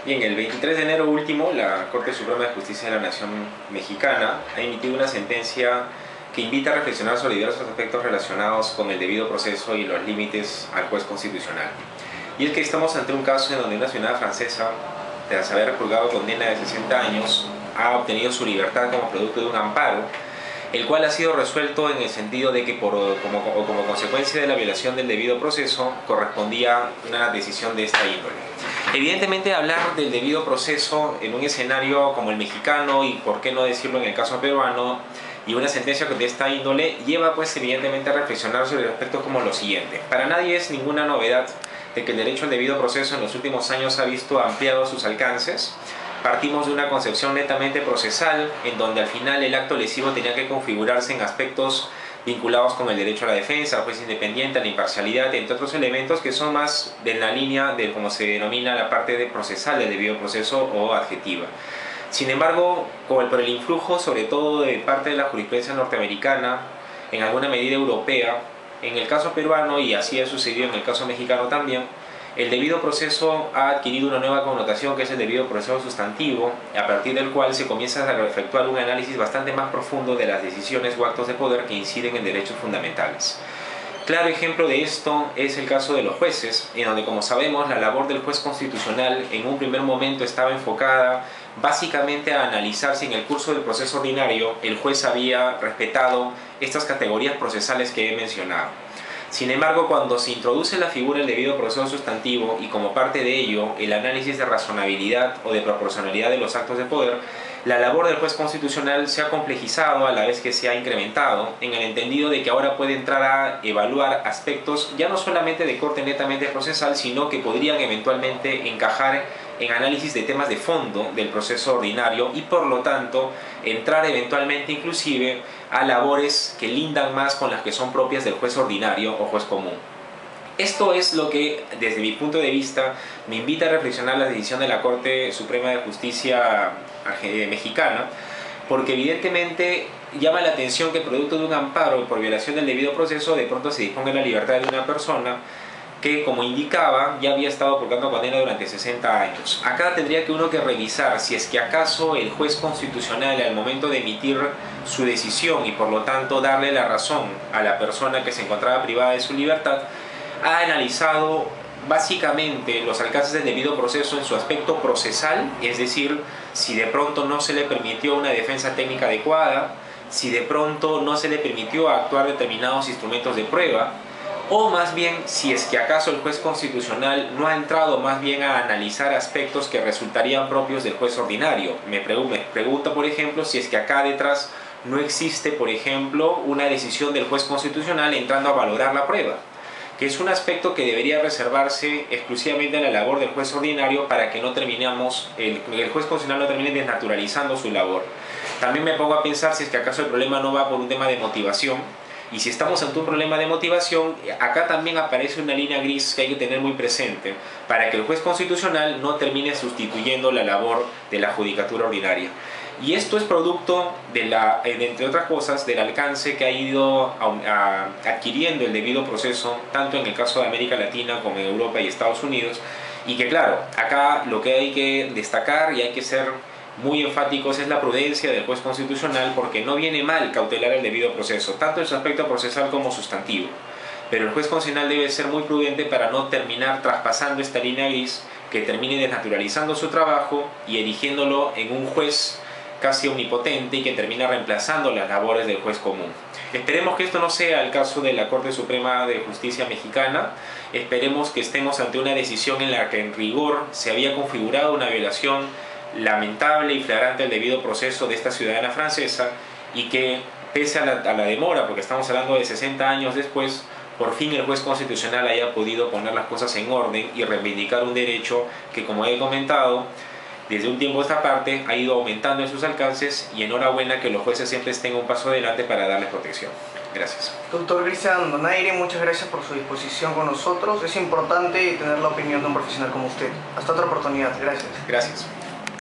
Bien, el 23 de enero último, la Corte Suprema de Justicia de la Nación Mexicana ha emitido una sentencia que invita a reflexionar sobre diversos aspectos relacionados con el debido proceso y los límites al juez constitucional. Y es que estamos ante un caso en donde una ciudadana francesa, tras haber purgado condena de 60 años, ha obtenido su libertad como producto de un amparo, el cual ha sido resuelto en el sentido de que como consecuencia de la violación del debido proceso correspondía una decisión de esta índole. Evidentemente, hablar del debido proceso en un escenario como el mexicano, y por qué no decirlo en el caso peruano, y una sentencia de esta índole, lleva pues evidentemente a reflexionar sobre aspectos como lo siguiente. Para nadie es ninguna novedad de que el derecho al debido proceso en los últimos años ha visto ampliados sus alcances. Partimos de una concepción netamente procesal, en donde al final el acto lesivo tenía que configurarse en aspectos vinculados con el derecho a la defensa, al juez independiente, a la imparcialidad, entre otros elementos que son más de la línea de como se denomina la parte de procesal del debido proceso o adjetiva. Sin embargo, por el influjo sobre todo de parte de la jurisprudencia norteamericana, en alguna medida europea, en el caso peruano, y así ha sucedido en el caso mexicano también, el debido proceso ha adquirido una nueva connotación, que es el debido proceso sustantivo, a partir del cual se comienza a efectuar un análisis bastante más profundo de las decisiones o actos de poder que inciden en derechos fundamentales. Claro ejemplo de esto es el caso de los jueces, en donde, como sabemos, la labor del juez constitucional en un primer momento estaba enfocada básicamente a analizar si en el curso del proceso ordinario el juez había respetado estas categorías procesales que he mencionado. Sin embargo, cuando se introduce la figura del debido proceso sustantivo y como parte de ello el análisis de razonabilidad o de proporcionalidad de los actos de poder, la labor del juez constitucional se ha complejizado a la vez que se ha incrementado, en el entendido de que ahora puede entrar a evaluar aspectos ya no solamente de corte netamente procesal, sino que podrían eventualmente encajar en análisis de temas de fondo del proceso ordinario y por lo tanto entrar eventualmente inclusive a labores que lindan más con las que son propias del juez ordinario o juez común. Esto es lo que, desde mi punto de vista, me invita a reflexionar la decisión de la Corte Suprema de Justicia mexicana, porque evidentemente llama la atención que producto de un amparo por violación del debido proceso de pronto se disponga la libertad de una persona que, como indicaba, ya había estado purgando condena durante 60 años. Acá tendría que uno que revisar si es que acaso el juez constitucional, al momento de emitir su decisión y por lo tanto darle la razón a la persona que se encontraba privada de su libertad, ha analizado básicamente los alcances del debido proceso en su aspecto procesal, es decir, si de pronto no se le permitió una defensa técnica adecuada, si de pronto no se le permitió actuar determinados instrumentos de prueba, o más bien si es que acaso el juez constitucional no ha entrado más bien a analizar aspectos que resultarían propios del juez ordinario. Me pregunto, por ejemplo, si es que acá detrás no existe, por ejemplo, una decisión del juez constitucional entrando a valorar la prueba, que es un aspecto que debería reservarse exclusivamente a la labor del juez ordinario para que no terminemos, el juez constitucional no termine desnaturalizando su labor. También me pongo a pensar si es que acaso el problema no va por un tema de motivación, y si estamos ante un problema de motivación, acá también aparece una línea gris que hay que tener muy presente para que el juez constitucional no termine sustituyendo la labor de la judicatura ordinaria. Y esto es producto de entre otras cosas, del alcance que ha ido adquiriendo el debido proceso, tanto en el caso de América Latina como en Europa y Estados Unidos, y que claro, acá lo que hay que destacar y hay que ser muy enfáticos es la prudencia del juez constitucional, porque no viene mal cautelar el debido proceso, tanto en su aspecto procesal como sustantivo. Pero el juez constitucional debe ser muy prudente para no terminar traspasando esta línea gris que termine desnaturalizando su trabajo y erigiéndolo en un juez casi omnipotente y que termina reemplazando las labores del juez común. Esperemos que esto no sea el caso de la Corte Suprema de Justicia mexicana. Esperemos que estemos ante una decisión en la que en rigor se había configurado una violación lamentable y flagrante del debido proceso de esta ciudadana francesa, y que pese a la demora, porque estamos hablando de 60 años después, por fin el juez constitucional haya podido poner las cosas en orden y reivindicar un derecho que, como he comentado, desde un tiempo a esta parte ha ido aumentando en sus alcances, y enhorabuena que los jueces siempre estén un paso adelante para darles protección. Gracias. Doctor Cristian Donaire, muchas gracias por su disposición con nosotros. Es importante tener la opinión de un profesional como usted. Hasta otra oportunidad. Gracias. Gracias.